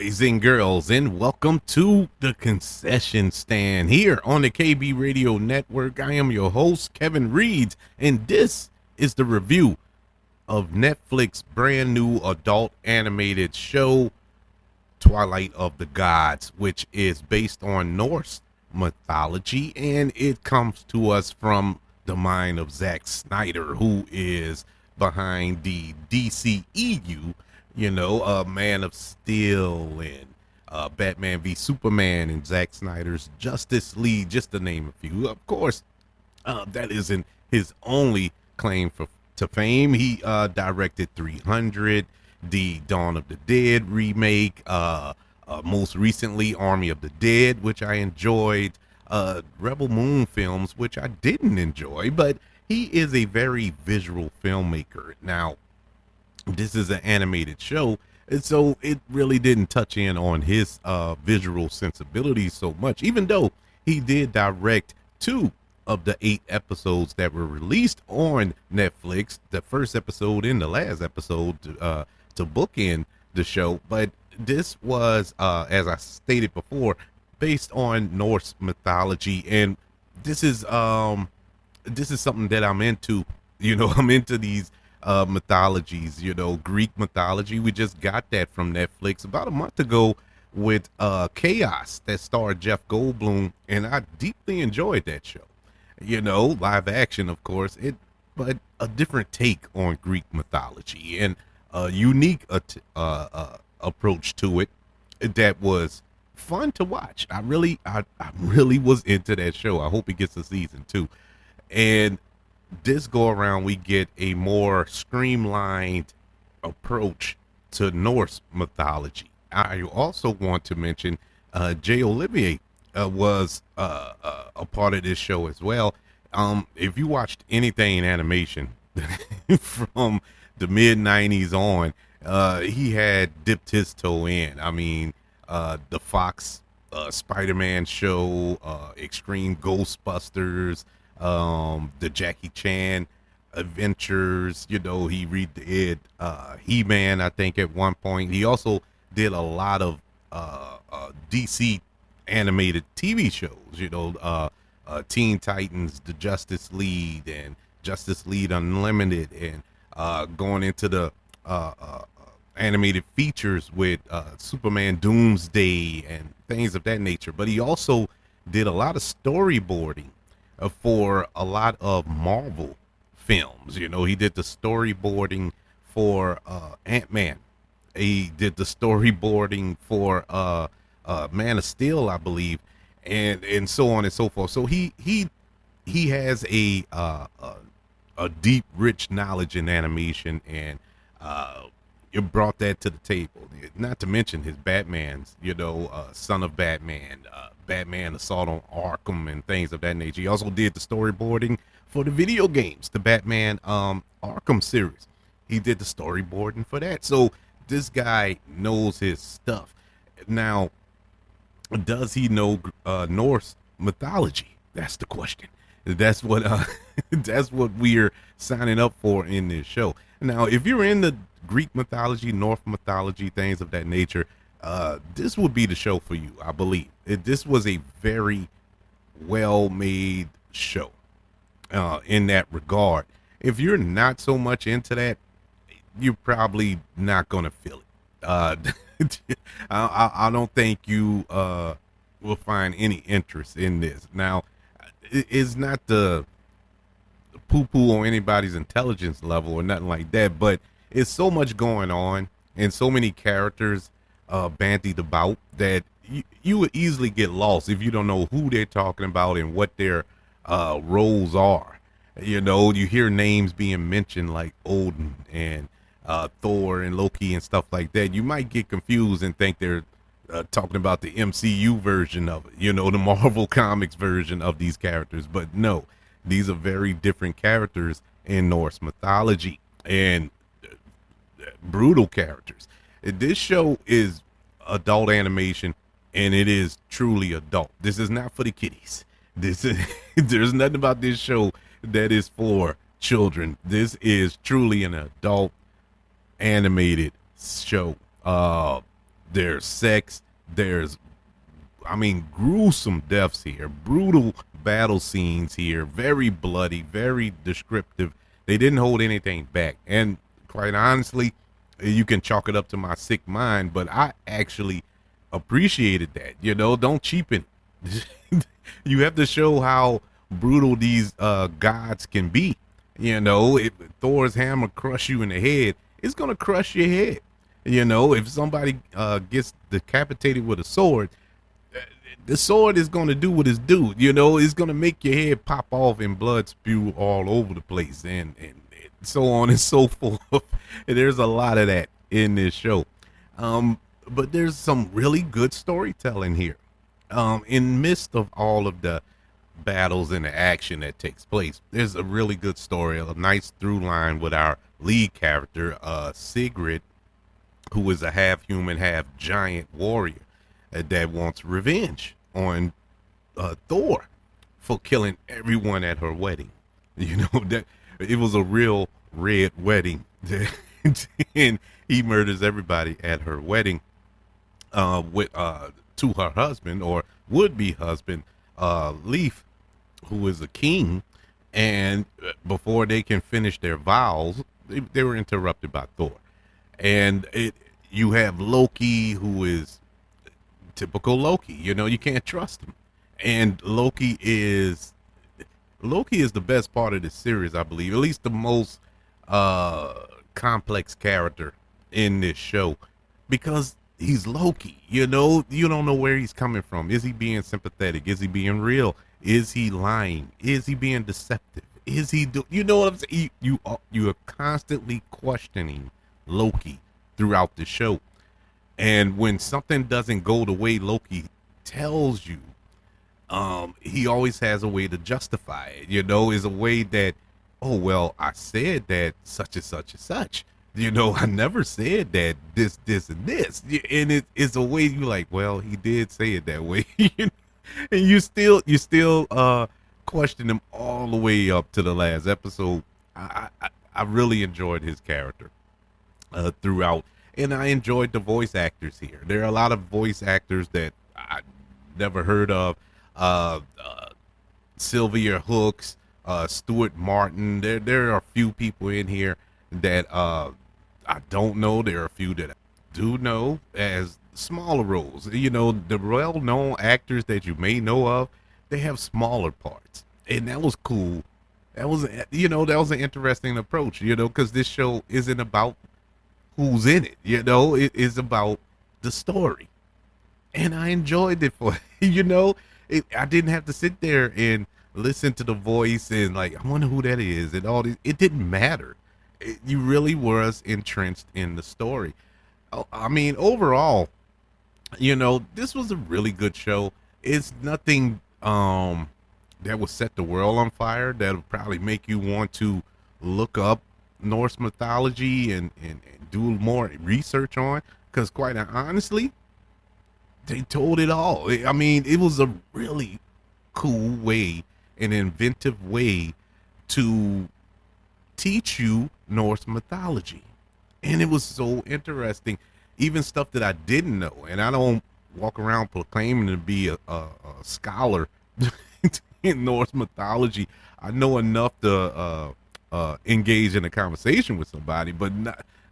boys and girls, and welcome to the concession stand here on the KB Radio Network. I am your host, Kevin Reed, and this is the review of Netflix brand new adult animated show, Twilight of the Gods, which is based on Norse mythology, and it comes to us from the mind of Zack Snyder, who is behind the DCEU, Man of Steel and Batman v Superman and Zack Snyder's Justice League, just to name a few. Of course, that isn't his only claim to fame. He directed 300, the Dawn of the Dead remake, most recently Army of the Dead, which I enjoyed, Rebel Moon films, which I didn't enjoy, but he is a very visual filmmaker. Now, this is an animated show, and so it really didn't touch in on his visual sensibilities so much, even though he did direct 2 of the 8 episodes that were released on Netflix, the first episode and the last episode to bookend the show. But this was, as I stated before, based on Norse mythology, and this is something that I'm into. I'm into these mythologies, Greek mythology. We just got that from Netflix about a month ago with Chaos, that starred Jeff Goldblum, and I deeply enjoyed that show. Live action, of course, but a different take on Greek mythology and a unique approach to it that was fun to watch. I really was into that show. I hope it gets a season 2. And this go around, we get a more streamlined approach to Norse mythology. I also want to mention Jay Olivier was a part of this show as well. If you watched anything in animation from the mid 90s on, he had dipped his toe in. I mean, the Fox Spider-Man show, Extreme Ghostbusters, the Jackie Chan adventures, he redid He-Man, I think, at one point. He also did a lot of DC animated TV shows, Teen Titans, the Justice League, and Justice League Unlimited, and going into the animated features with Superman Doomsday and things of that nature. But he also did a lot of storyboarding for a lot of Marvel films. He did the storyboarding for Ant-Man. He did the storyboarding for Man of Steel, I believe, and so on and so forth. So he has a deep, rich knowledge in animation, and you brought that to the table. Not to mention his Batman's, Son of Batman, Batman Assault on Arkham, and things of that nature. He also did the storyboarding for the video games, the Batman Arkham series. He did the storyboarding for that. So this guy knows his stuff. Now, does he know Norse mythology? That's the question. That's what that's what we're signing up for in this show. Now, if you're in the Greek mythology, Norse mythology, things of that nature, this would be the show for you, I believe. This was a very well-made show in that regard. If you're not so much into that, you're probably not going to feel it. I don't think you will find any interest in this. Now, it's not the poo-poo on anybody's intelligence level or nothing like that, but it's so much going on and so many characters bandied about that you would easily get lost if you don't know who they're talking about and what their roles are. You hear names being mentioned like Odin and Thor and Loki and stuff like that. You might get confused and think they're talking about the MCU version of it, the Marvel Comics version of these characters. But no, these are very different characters in Norse mythology, and brutal characters. This show is adult animation, and it is truly adult. This is not for the kiddies. There's nothing about this show that is for children. This is truly an adult animated show. There's sex. There's, gruesome deaths here, brutal battle scenes here, very bloody, very descriptive. They didn't hold anything back. And quite honestly, you can chalk it up to my sick mind, but I actually appreciated that. Don't cheapen it. You have to show how brutal these gods can be. If Thor's hammer crush you in the head, it's gonna crush your head. If somebody gets decapitated with a sword, the sword is going to do what it's due. It's going to make your head pop off and blood spew all over the place, and so on and so forth. And there's a lot of that in this show. But there's some really good storytelling here. In midst of all of the battles and the action that takes place, there's a really good story, a nice through line with our lead character, Sigrid, who is a half human, half giant warrior that wants revenge on Thor for killing everyone at her wedding. That it was a real red wedding, and he murders everybody at her wedding with to her husband or would-be husband, Leif, who is a king. And before they can finish their vows, they were interrupted by Thor. And you have Loki, who is typical Loki. You can't trust him. And Loki is the best part of this series, I believe. At least the most complex character in this show, because he's Loki. You don't know where he's coming from. Is he being sympathetic? Is he being real? Is he lying? Is he being deceptive? Is he you know what I'm saying? You are constantly questioning Loki throughout the show. And when something doesn't go the way Loki tells you, he always has a way to justify it. Is a way that, oh well, I said that such and such and such. I never said that this and this. And it's a way you like, well, he did say it that way. And you still question him all the way up to the last episode. I really enjoyed his character throughout, and I enjoyed the voice actors here. There are a lot of voice actors that I never heard of. Sylvia Hooks, Stuart Martin. There are a few people in here that I don't know. There are a few that I do know as smaller roles. The well-known actors that you may know of, they have smaller parts, and that was cool. That was an interesting approach. Because this show isn't about who's in it. It is about the story, and I enjoyed it for I didn't have to sit there and listen to the voice and like, I wonder who that is and all this. It didn't matter. You really was entrenched in the story. Overall, this was a really good show. It's nothing that will set the world on fire. That'll probably make you want to look up Norse mythology and do more research on. Because quite honestly, they told it all. It was a really cool way, an inventive way to teach you Norse mythology. And it was so interesting. Even stuff that I didn't know. And I don't walk around proclaiming to be a scholar in Norse mythology. I know enough to engage in a conversation with somebody, but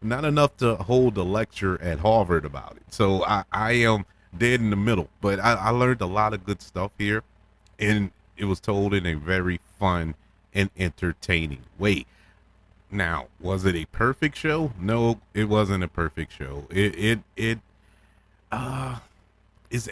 not enough to hold a lecture at Harvard about it. So I am dead in the middle. But I learned a lot of good stuff here, and it was told in a very fun and entertaining way. Now, was it a perfect show? No, it wasn't a perfect show. It's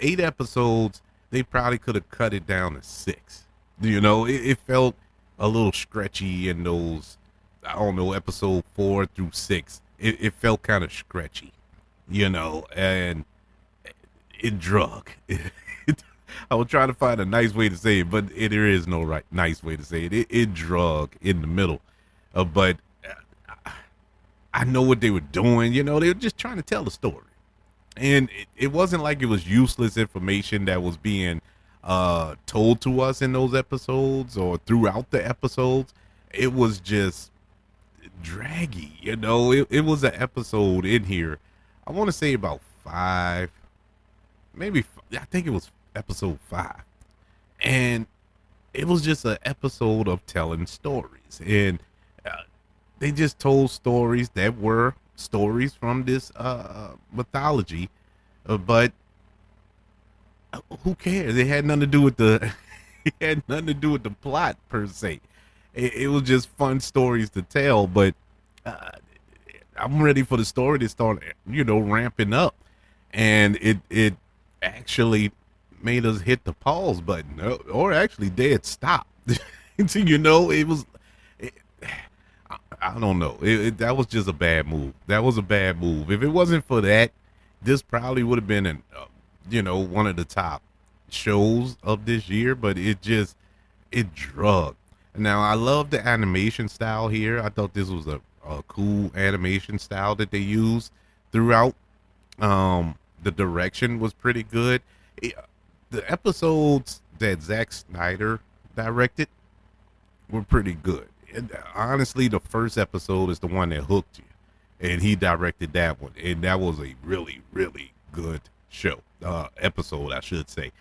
8 episodes. They probably could have cut it down to 6. It felt a little stretchy in those, I don't know, episode 4 through 6. It felt kind of stretchy, and it drug. I was trying to find a nice way to say it, but there is no nice way to say it. It drug in the middle. But I know what they were doing. They were just trying to tell the story. And it wasn't like it was useless information that was being told to us in those episodes or throughout the episodes. It was just draggy. It was an episode in here, I want to say about 5, I think it was episode 5. And it was just an episode of telling stories. And uh, they just told stories that were stories from this mythology. But who cares? It had nothing to do with the it had nothing to do with the plot per se. It was just fun stories to tell, but uh, I'm ready for the story to start, ramping up, and it actually made us hit the pause button, or actually dead stop. So, it was. It, I don't know. That was just a bad move. That was a bad move. If it wasn't for that, this probably would have been one of the top shows of this year. But it drugged. Now I love the animation style here. I thought this was a cool animation style that they used throughout. The direction was pretty good. The episodes that Zack Snyder directed were pretty good. And honestly, the first episode is the one that hooked you, and he directed that one, and that was a really, really good show, episode, I should say,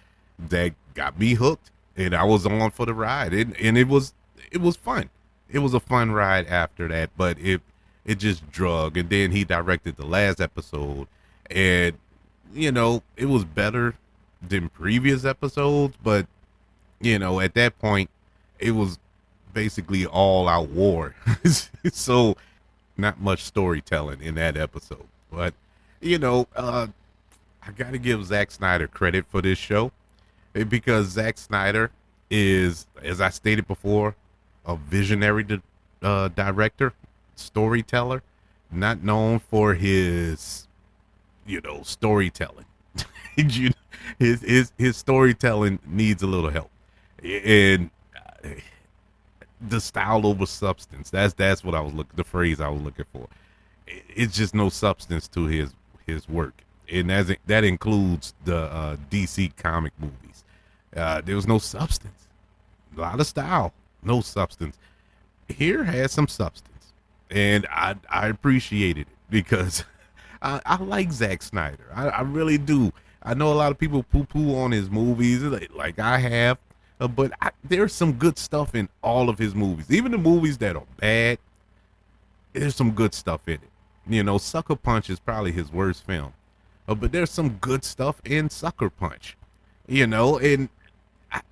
that got me hooked, and I was on for the ride, and it was fun. It was a fun ride after that, but it just drug, and then he directed the last episode, and it was better than previous episodes, but at that point, it was basically all out war. So not much storytelling in that episode. But I gotta give Zack Snyder credit for this show, because Zack Snyder is, as I stated before, a visionary director, storyteller, not known for his storytelling. His storytelling needs a little help, and the style over substance. That's what I was looking. The phrase I was looking for. It's just no substance to his work, and that includes the DC comic movies. There was no substance. A lot of style, no substance. Here has some substance, and I appreciated it, because I like Zack Snyder. I really do. I know a lot of people poo-poo on his movies, like I have. But there's some good stuff in all of his movies. Even the movies that are bad, there's some good stuff in it. Sucker Punch is probably his worst film. But there's some good stuff in Sucker Punch. And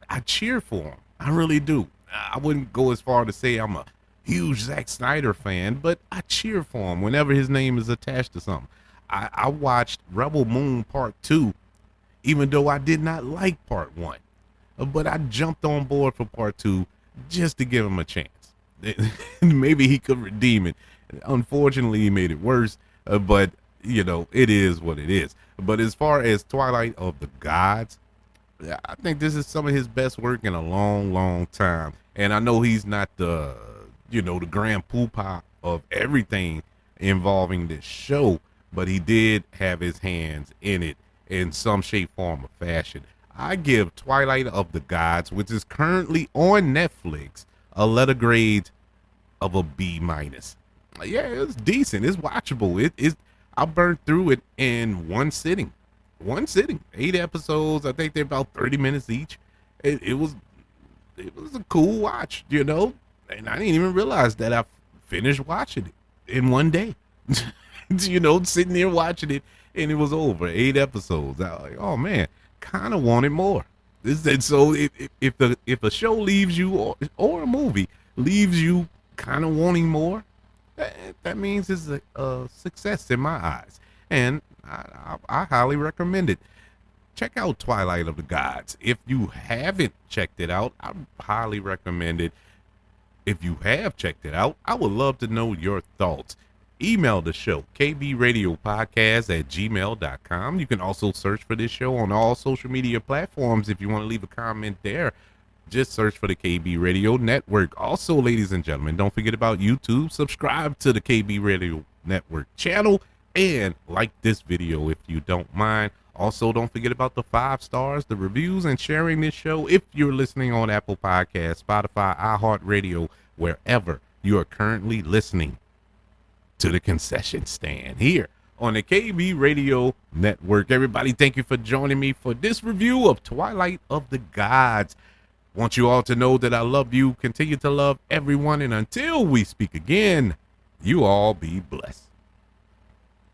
I cheer for him. I really do. I wouldn't go as far to say I'm a huge Zack Snyder fan, but I cheer for him whenever his name is attached to something. I watched Rebel Moon Part 2, even though I did not like Part 1. But I jumped on board for Part 2 just to give him a chance. Maybe he could redeem it. Unfortunately, he made it worse, but it is what it is. But as far as Twilight of the Gods, I think this is some of his best work in a long, long time. And I know he's not the grand poobah of everything involving this show, but he did have his hands in it in some shape, form, or fashion. I give Twilight of the Gods, which is currently on Netflix, a letter grade of a B minus. Yeah, it's decent. It's watchable. I burned through it in one sitting. 8 episodes. I think they're about 30 minutes each. It was a cool watch, and I didn't even realize that I finished watching it in one day. Sitting there watching it, and it was over. 8 episodes. I was like, oh man, kind of wanted more. So if a show leaves you, or a movie leaves you kind of wanting more, that means it's a success in my eyes, and I highly recommend it. Check out Twilight of the Gods. If you haven't checked it out, I highly recommend it. If you have checked it out, I would love to know your thoughts. Email the show, kbradiopodcast@gmail.com. You can also search for this show on all social media platforms. If you want to leave a comment there, just search for the KB Radio Network. Also, ladies and gentlemen, don't forget about YouTube. Subscribe to the KB Radio Network channel and like this video if you don't mind. Also, don't forget about the 5 stars, the reviews, and sharing this show if you're listening on Apple Podcasts, Spotify, iHeartRadio, wherever you are currently listening to the concession stand here on the KB Radio Network. Everybody, thank you for joining me for this review of Twilight of the Gods. Want you all to know that I love you, continue to love everyone, and until we speak again, you all be blessed.